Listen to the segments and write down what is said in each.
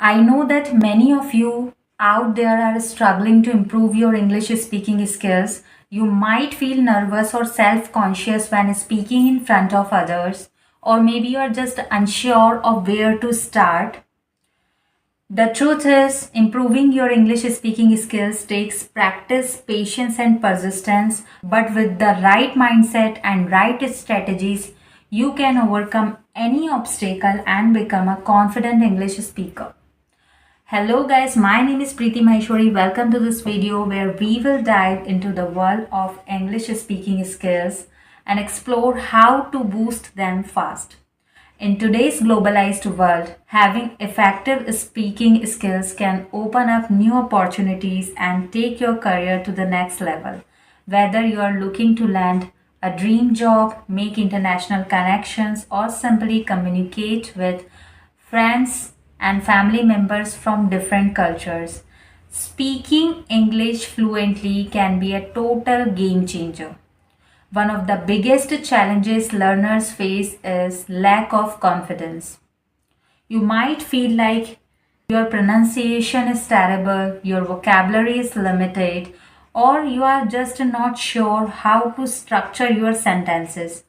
I know that many of you out there are struggling to improve your English speaking skills. You might feel nervous or self conscious when speaking in front of others, or maybe you are just unsure of where to start. The truth is, improving your English speaking skills takes practice, patience, and persistence, but with the right mindset and right strategies, you can overcome any obstacle and become a confident English speaker. Hello guys, my name is Preeti Maheshwari. Welcome to this video where we will dive into the world of English speaking skills and explore how to boost them fast. In today's globalized world, having effective speaking skills can open up new opportunities and take your career to the next level. Whether you are looking to land a dream job, make international connections, or simply communicate with friends and family members from different cultures, speaking English fluently can be a total game changer. One of the biggest challenges learners face is lack of confidence. You might feel like your pronunciation is terrible, your vocabulary is limited, or you are just not sure how to structure your sentences.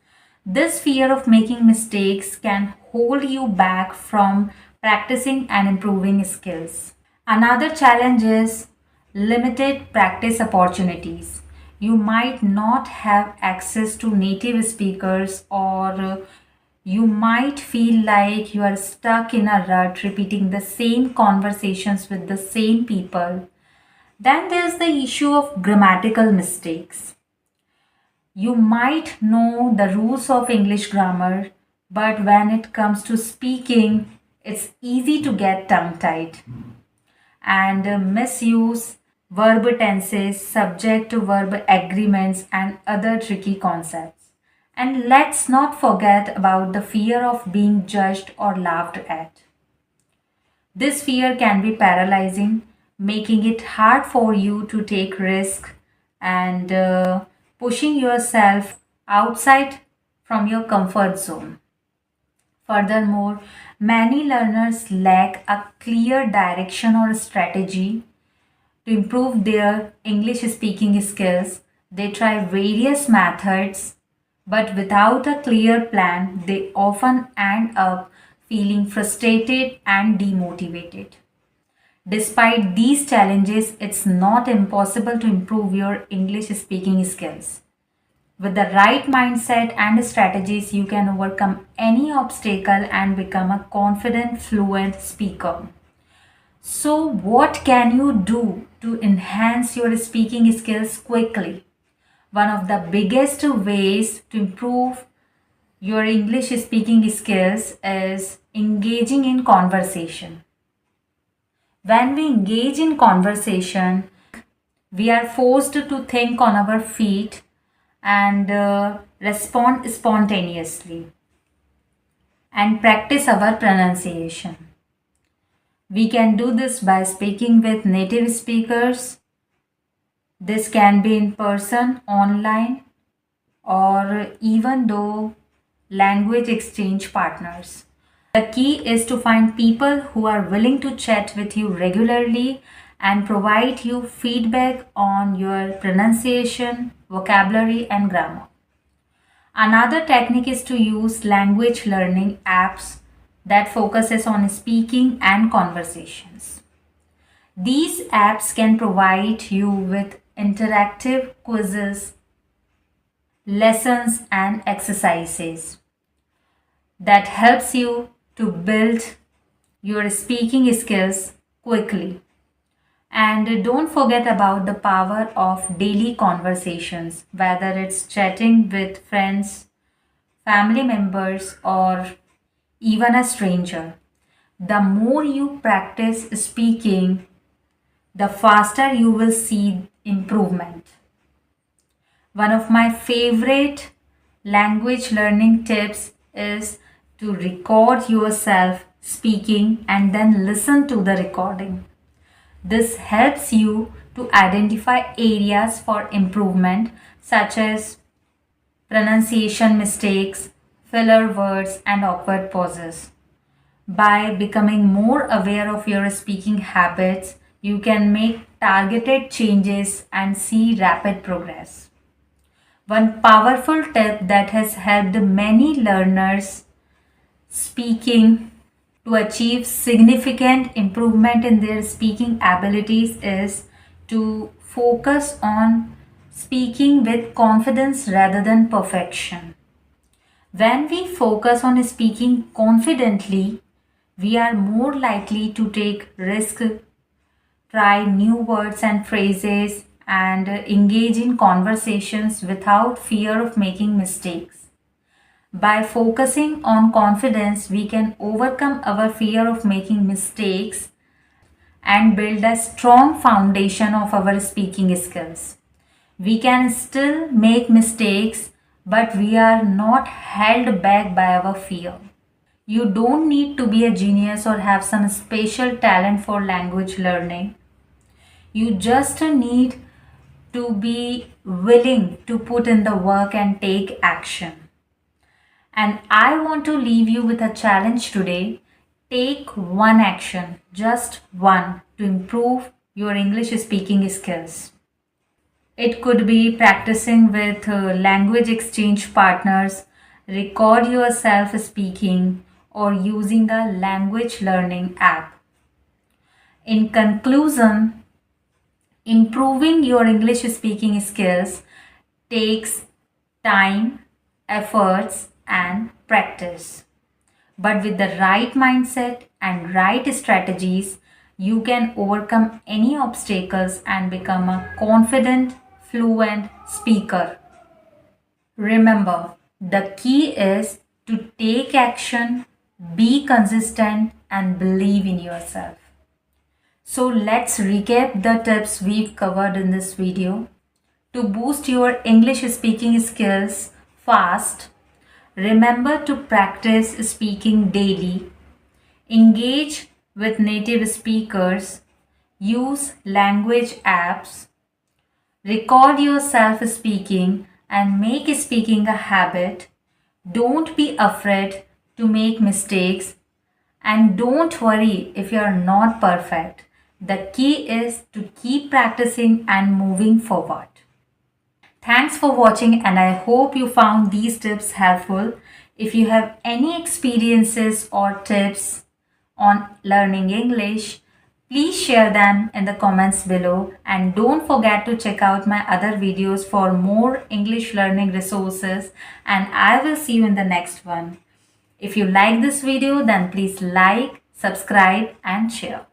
This fear of making mistakes can hold you back from practicing and improving skills. Another challenge is limited practice opportunities. You might not have access to native speakers, or you might feel like you are stuck in a rut repeating the same conversations with the same people. Then there's the issue of grammatical mistakes. You might know the rules of English grammar, but when it comes to speaking, it's easy to get tongue tied and misuse verb tenses, subject to verb agreements, and other tricky concepts. And let's not forget about the fear of being judged or laughed at. This fear can be paralyzing, making it hard for you to take risk and pushing yourself outside from your comfort zone. Furthermore, many learners lack a clear direction or strategy to improve their English speaking skills. They try various methods, but without a clear plan, they often end up feeling frustrated and demotivated. Despite these challenges, it's not impossible to improve your English speaking skills. With the right mindset and strategies, you can overcome any obstacle and become a confident, fluent speaker. So, what can you do to enhance your speaking skills quickly? One of the biggest ways to improve your English speaking skills is engaging in conversation. When we engage in conversation, we are forced to think on our feet and respond spontaneously and practice our pronunciation. We can do this by speaking with native speakers. This can be in person, online, or even though language exchange partners. The key is to find people who are willing to chat with you regularly and provide you feedback on your pronunciation, vocabulary, and grammar. Another technique is to use language learning apps that focuses on speaking and conversations. These apps can provide you with interactive quizzes, lessons, and exercises that helps you to build your speaking skills quickly. And don't forget about the power of daily conversations, whether it's chatting with friends, family members, or even a stranger. The more you practice speaking, the faster you will see improvement. One of my favorite language learning tips is to record yourself speaking and then listen to the recording. This helps you to identify areas for improvement such as pronunciation mistakes, filler words, and awkward pauses. By becoming more aware of your speaking habits, you can make targeted changes and see rapid progress. One powerful tip that has helped many learners speaking to achieve significant improvement in their speaking abilities is to focus on speaking with confidence rather than perfection. When we focus on speaking confidently, we are more likely to take risks, try new words and phrases, and engage in conversations without fear of making mistakes. By focusing on confidence, we can overcome our fear of making mistakes and build a strong foundation of our speaking skills. We can still make mistakes, but we are not held back by our fear. You don't need to be a genius or have some special talent for language learning. You just need to be willing to put in the work and take action. And I want to leave you with a challenge today. Take one action, just one, to improve your English speaking skills. It could be practicing with language exchange partners, record yourself speaking, or using a language learning app. In conclusion, improving your English speaking skills takes time, efforts, and practice. But with the right mindset and right strategies, you can overcome any obstacles and become a confident, fluent speaker. Remember, the key is to take action, be consistent, and believe in yourself. So let's recap the tips we've covered in this video. To boost your English speaking skills fast, remember to practice speaking daily, engage with native speakers, use language apps, record yourself speaking, and make speaking a habit. Don't be afraid to make mistakes, and don't worry if you are not perfect. The key is to keep practicing and moving forward. Thanks for watching, and I hope you found these tips helpful. If you have any experiences or tips on learning English, please share them in the comments below, and don't forget to check out my other videos for more English learning resources, and I will see you in the next one. If you like this video, then please like, subscribe and share.